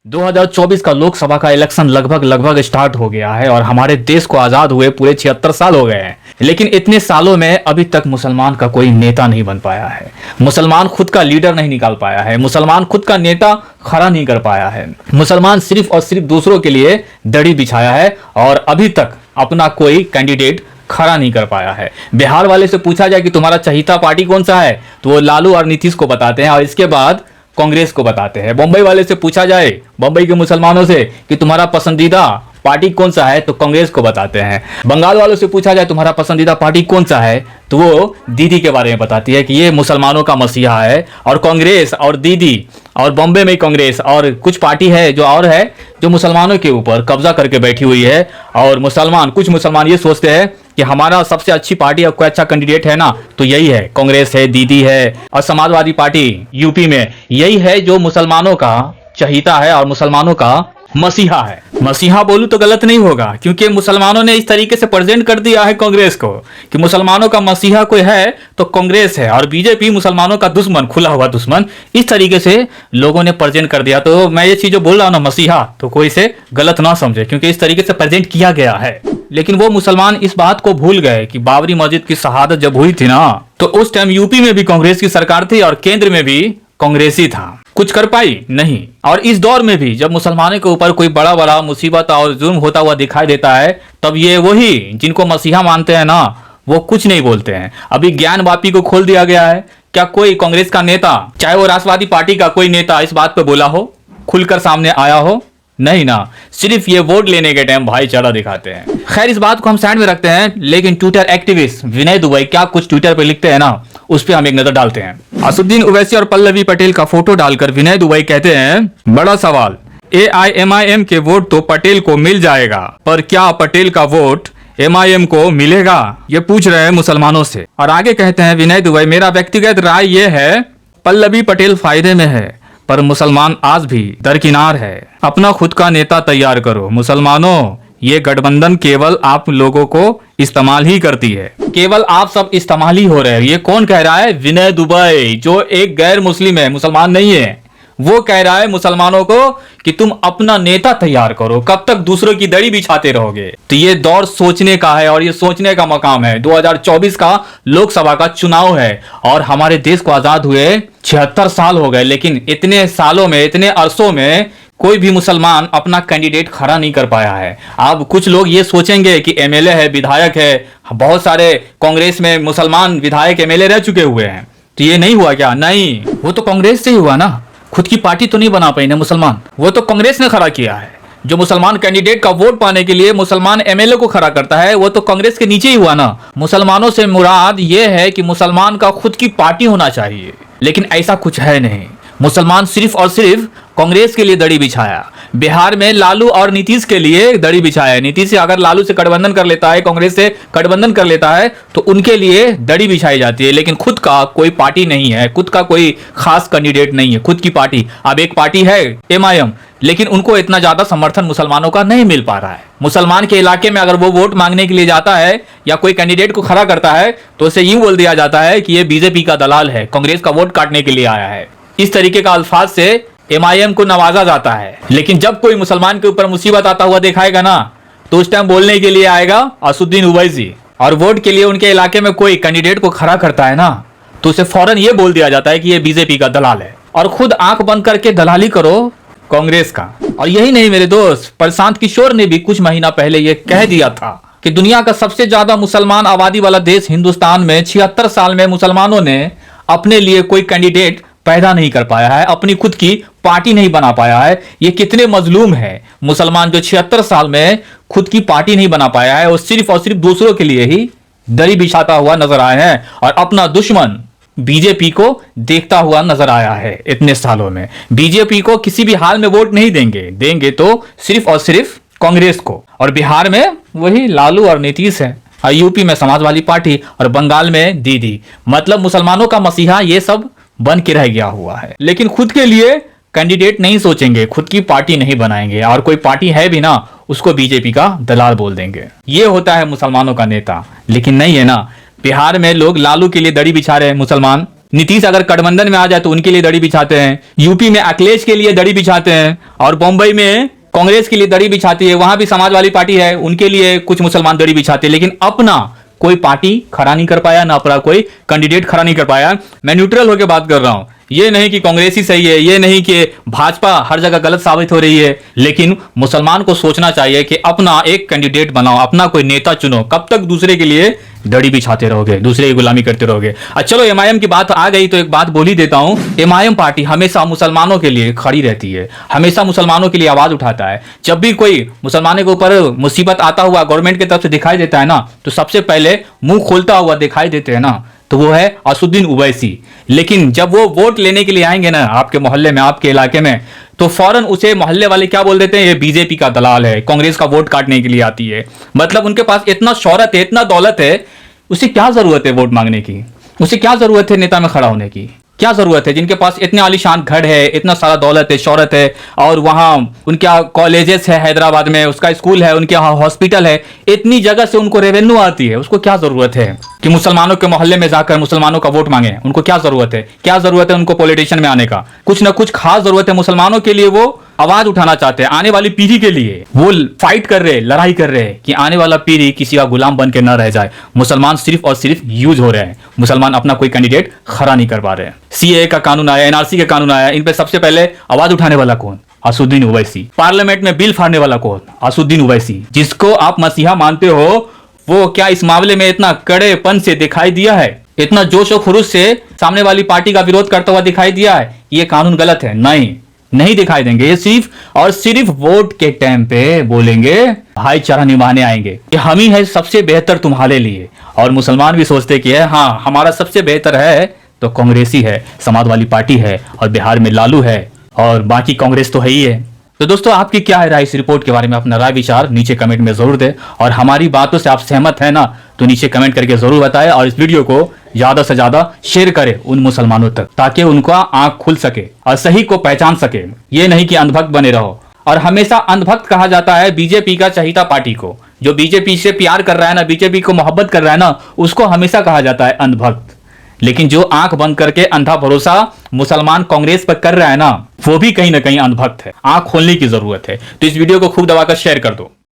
2024 का लोकसभा का इलेक्शन लगभग स्टार्ट हो गया है और हमारे देश को आजाद हुए पूरे 76 साल हो गए हैं। लेकिन इतने सालों में अभी तक मुसलमान का कोई नेता नहीं बन पाया है। मुसलमान खुद का लीडर नहीं निकाल पाया है। मुसलमान खुद का नेता खड़ा नहीं कर पाया है। मुसलमान सिर्फ और सिर्फ दूसरों के लिए दड़ी बिछाया है और अभी तक अपना कोई कैंडिडेट खड़ा नहीं कर पाया है। बिहार वाले से पूछा जाए कि तुम्हारा चहीता पार्टी कौन सा है तो वो लालू और नीतीश को बताते हैं और इसके बाद कांग्रेस को बताते हैं। बम्बई वाले से पूछा जाए, बम्बई के मुसलमानों से, कि तुम्हारा पसंदीदा पार्टी कौन सा है तो कांग्रेस को बताते हैं। बंगाल वालों से पूछा जाए तुम्हारा पसंदीदा पार्टी कौन सा है तो वो दीदी के बारे में बताती है कि ये मुसलमानों का मसीहा है। और कांग्रेस और दीदी और बॉम्बे में कांग्रेस और कुछ पार्टी है जो और है जो मुसलमानों के ऊपर कब्जा करके बैठी हुई है। और कुछ मुसलमान ये सोचते हैं कि हमारा सबसे अच्छी पार्टी और कोई अच्छा कैंडिडेट है ना तो यही है, कांग्रेस है, दीदी है। और समाजवादी पार्टी यूपी में यही है जो मुसलमानों का चहीता है और मुसलमानों का मसीहा है। मसीहा बोलूं तो गलत नहीं होगा क्योंकि मुसलमानों ने इस तरीके से प्रेजेंट कर दिया है कांग्रेस को कि मुसलमानों का मसीहा कोई है तो कांग्रेस है और बीजेपी मुसलमानों का दुश्मन, खुला हुआ दुश्मन। इस तरीके से लोगों ने प्रेजेंट कर दिया। तो मैं ये चीज जो बोल रहा हूं ना मसीहा, तो कोई इसे गलत ना समझे क्योंकि इस तरीके से प्रेजेंट किया गया है। लेकिन वो मुसलमान इस बात को भूल गए कि बाबरी मस्जिद की शहादत जब हुई थी ना तो उस टाइम यूपी में भी कांग्रेस की सरकार थी और केंद्र में भी कांग्रेस ही था। कुछ कर पाई नहीं। और इस दौर में भी जब मुसलमानों के ऊपर कोई बड़ा बड़ा मुसीबत और जुल्म होता हुआ दिखाई देता है तब ये वही जिनको मसीहा मानते हैं ना वो कुछ नहीं बोलते हैं। अभी ज्ञान वापी को खोल दिया गया है। क्या कोई कांग्रेस का नेता, चाहे वो राष्ट्रवादी पार्टी का कोई नेता, इस बात पे बोला हो, खुलकर सामने आया हो? नहीं ना, सिर्फ ये वोट लेने के टाइम भाईचारा दिखाते हैं। खैर, इस बात को हम साइड में रखते हैं। लेकिन ट्विटर एक्टिविस्ट विनय दुबई क्या कुछ ट्विटर पे लिखते हैं ना, उस पर हम एक नजर डालते हैं। असुद्दीन ओवैसी और पल्लवी पटेल का फोटो डालकर विनय दुबई कहते हैं, बड़ा सवाल, AIMIM के वोट तो पटेल को मिल जाएगा पर क्या पटेल का वोट MIM को मिलेगा? ये पूछ रहे हैं मुसलमानों से। और आगे कहते हैं विनय दुबई, मेरा व्यक्तिगत राय ये है पल्लवी पटेल फायदे में है पर मुसलमान आज भी दरकिनार है। अपना खुद का नेता तैयार करो। मुसलमानों, ये गठबंधन केवल आप लोगों को इस्तेमाल ही करती है। केवल आप सब इस्तेमाल ही हो रहे हैं। ये कौन कह रहा है? विनय दुबई, जो एक गैर मुस्लिम है, मुसलमान नहीं है। वो कह रहा है मुसलमानों को कि तुम अपना नेता तैयार करो, कब तक दूसरों की दड़ी बिछाते रहोगे? तो ये दौर सोचने का है और ये सोचने का मकाम है। 2024 का लोकसभा का चुनाव है और हमारे देश को आजाद हुए 76 साल हो गए। लेकिन इतने सालों में, इतने अरसों में कोई भी मुसलमान अपना कैंडिडेट खड़ा नहीं कर पाया है। अब कुछ लोग ये सोचेंगे कि MLA है, विधायक है, बहुत सारे कांग्रेस में मुसलमान विधायक MLA रह चुके हुए हैं, तो ये नहीं हुआ क्या? नहीं, वो तो कांग्रेस से ही हुआ ना। खुद की पार्टी तो नहीं बना पाई ना मुसलमान, वो तो कांग्रेस ने खड़ा किया है। जो मुसलमान कैंडिडेट का वोट पाने के लिए मुसलमान MLA को खड़ा करता है वो तो कांग्रेस के नीचे ही हुआ ना। मुसलमानों से मुराद ये है कि मुसलमान का खुद की पार्टी होना चाहिए, लेकिन ऐसा कुछ है नहीं। मुसलमान सिर्फ और सिर्फ कांग्रेस के लिए दड़ी बिछाया। बिहार में लालू और नीतीश के लिए दड़ी बिछाया। नीतीश अगर लालू से गठबंधन कर लेता है, कांग्रेस से गठबंधन कर लेता है तो उनके लिए दड़ी बिछाई जाती है। लेकिन खुद का कोई पार्टी नहीं है, खुद का कोई खास कैंडिडेट नहीं है, खुद की पार्टी। अब एक पार्टी है MIM, लेकिन उनको इतना ज्यादा समर्थन मुसलमानों का नहीं मिल पा रहा है। मुसलमान के इलाके में अगर वो वोट मांगने के लिए जाता है या कोई कैंडिडेट को खड़ा करता है तो उसे यूं बोल दिया जाता है कि ये बीजेपी का दलाल है, कांग्रेस का वोट काटने के लिए आया है। इस तरीके का अल्फाज से MIM को नवाजा जाता है। लेकिन जब कोई मुसलमान के ऊपर मुसीबत आता हुआ दिखाएगा ना तो उस टाइम बोलने के लिए आएगा असुद्दीन ओवैसी। और वोट के लिए उनके इलाके में कोई कैंडिडेट को खड़ा करता है ना तो उसे फौरन ये बोल दिया जाता है कि ये बीजेपी का दलाल है। और खुद आंख बंद करके दलाली करो कांग्रेस का। और यही नहीं मेरे दोस्त, प्रशांत किशोर ने भी कुछ महीना पहले ये कह दिया था कि दुनिया का सबसे ज्यादा मुसलमान आबादी वाला देश हिंदुस्तान में 76 साल में मुसलमानों ने अपने लिए कोई कैंडिडेट पैदा नहीं कर पाया है, अपनी खुद की पार्टी नहीं बना पाया है। ये कितने मजलूम है मुसलमान जो 76 साल में खुद की पार्टी नहीं बना पाया है। वो सिर्फ और सिर्फ दूसरों के लिए ही दड़ी बिछाता हुआ नजर आए हैं और अपना दुश्मन बीजेपी को देखता हुआ नजर आया है। इतने सालों में बीजेपी को किसी भी हाल में वोट नहीं देंगे तो सिर्फ और सिर्फ कांग्रेस को। और बिहार में वही लालू और नीतीश है, और यूपी में समाजवादी पार्टी और बंगाल में दीदी। मतलब मुसलमानों का मसीहा ये सब बन के रह गया हुआ है। लेकिन खुद के लिए कैंडिडेट नहीं सोचेंगे, खुद की पार्टी नहीं बनाएंगे और कोई पार्टी है भी ना उसको बीजेपी का दलाल बोल देंगे। ये होता है मुसलमानों का नेता। लेकिन नहीं है ना, बिहार में लोग लालू के लिए दड़ी बिछा रहे हैं मुसलमान, नीतीश अगर गठबंधन में आ जाए तो उनके लिए दड़ी बिछाते हैं, यूपी में अखिलेश के लिए दड़ी बिछाते हैं, और बम्बई में कांग्रेस के लिए दड़ी बिछाती है, वहां भी समाजवादी पार्टी है उनके लिए कुछ मुसलमान दड़ी बिछाते हैं, लेकिन अपना कोई पार्टी खड़ा नहीं कर पाया, ना अपना कोई कैंडिडेट खड़ा नहीं कर पाया। मैं न्यूट्रल होकर बात कर रहा हूं, ये नहीं कि कांग्रेस ही सही है, ये नहीं कि भाजपा हर जगह गलत साबित हो रही है, लेकिन मुसलमान को सोचना चाहिए कि अपना एक कैंडिडेट बनाओ, अपना कोई नेता चुनो। कब तक दूसरे के लिए दड़ी बिछाते रहोगे, दूसरे की गुलामी करते रहोगे। चलो एमआईएम की बात आ गई तो एक बात बोल ही देता हूं, एमआईएम पार्टी हमेशा मुसलमानों के लिए खड़ी रहती है, हमेशा मुसलमानों के लिए आवाज उठाता है। जब भी कोई मुसलमानों के ऊपर मुसीबत आता हुआ गवर्नमेंट की तरफ से दिखाई देता है ना, तो सबसे पहले मुंह खोलता हुआ दिखाई देते हैं ना, तो वो है असुद्दीन ओवैसी। लेकिन जब वो वोट लेने के लिए आएंगे ना आपके मोहल्ले में, आपके इलाके में, तो फौरन उसे मोहल्ले वाले क्या बोल देते हैं, ये बीजेपी का दलाल है, कांग्रेस का वोट काटने के लिए आती है। मतलब उनके पास इतना शौहरत है, इतना दौलत है, उसे क्या जरूरत है वोट मांगने की, उसे क्या जरूरत है नेता में खड़ा होने की, क्या जरूरत है? जिनके पास इतने आलीशान घर है, इतना सारा दौलत है, शौहरत है, और वहां उनके कॉलेजेस है, हैदराबाद में उसका स्कूल है, उनके यहाँ हॉस्पिटल है, इतनी जगह से उनको रेवेन्यू आती है, उसको क्या जरूरत है कि मुसलमानों के मोहल्ले में जाकर मुसलमानों का वोट मांगे? उनको क्या जरूरत है? क्या जरूरत है उनको पॉलिटिशियन में आने का? कुछ ना कुछ खास जरूरत है मुसलमानों के लिए, वो आवाज उठाना चाहते हैं आने वाली पीढ़ी के लिए, वो फाइट कर रहे, लड़ाई कर रहे हैं कि आने वाला पीढ़ी किसी का गुलाम बन के न रह जाए। मुसलमान सिर्फ और सिर्फ यूज हो रहे हैं, मुसलमान अपना कोई कैंडिडेट खड़ा नहीं कर पा रहे हैं। सीएए का कानून आया, एनआरसी का कानून आया, इन पे सबसे पहले आवाज उठाने वाला कौन? असुद्दीन ओवैसी। पार्लियामेंट में बिल फाड़ने वाला कौन? असुद्दीन ओवैसी। जिसको आप मसीहा मानते हो, वो क्या इस मामले में इतना कड़ेपन से दिखाई दिया है, इतना जोश और खरूश से सामने वाली पार्टी का विरोध करता हुआ दिखाई दिया है ये कानून गलत है? नहीं दिखाई देंगे। ये सिर्फ और सिर्फ वोट के टाइम पे बोलेंगे, भाईचारा निभाने आएंगे कि हम ही है सबसे बेहतर तुम्हारे लिए। और मुसलमान भी सोचते कि है हाँ हमारा सबसे बेहतर है तो कांग्रेस ही है, समाजवादी पार्टी है, और बिहार में लालू है, और बाकी कांग्रेस तो है ही है। तो दोस्तों आपकी क्या है राय इस रिपोर्ट के बारे में? अपना राय विचार नीचे कमेंट में जरूर दें, और हमारी बातों से आप सहमत है ना तो नीचे कमेंट करके जरूर बताएं, और इस वीडियो को ज्यादा से ज्यादा शेयर करें उन मुसलमानों तक, ताकि उनका आंख खुल सके और सही को पहचान सके। ये नहीं कि अंधभक्त बने रहो। और हमेशा अंधभक्त कहा जाता है बीजेपी का चहीता पार्टी को, जो बीजेपी से प्यार कर रहा है ना, बीजेपी को मोहब्बत कर रहा है ना, उसको हमेशा कहा जाता है अंधभक्त। लेकिन जो आंख बंद करके अंधा भरोसा मुसलमान कांग्रेस पर कर रहा है ना, वो भी कहीं ना कहीं अंधभक्त है। आंख खोलने की जरूरत है। तो इस वीडियो को खूब दबाकर शेयर कर दो।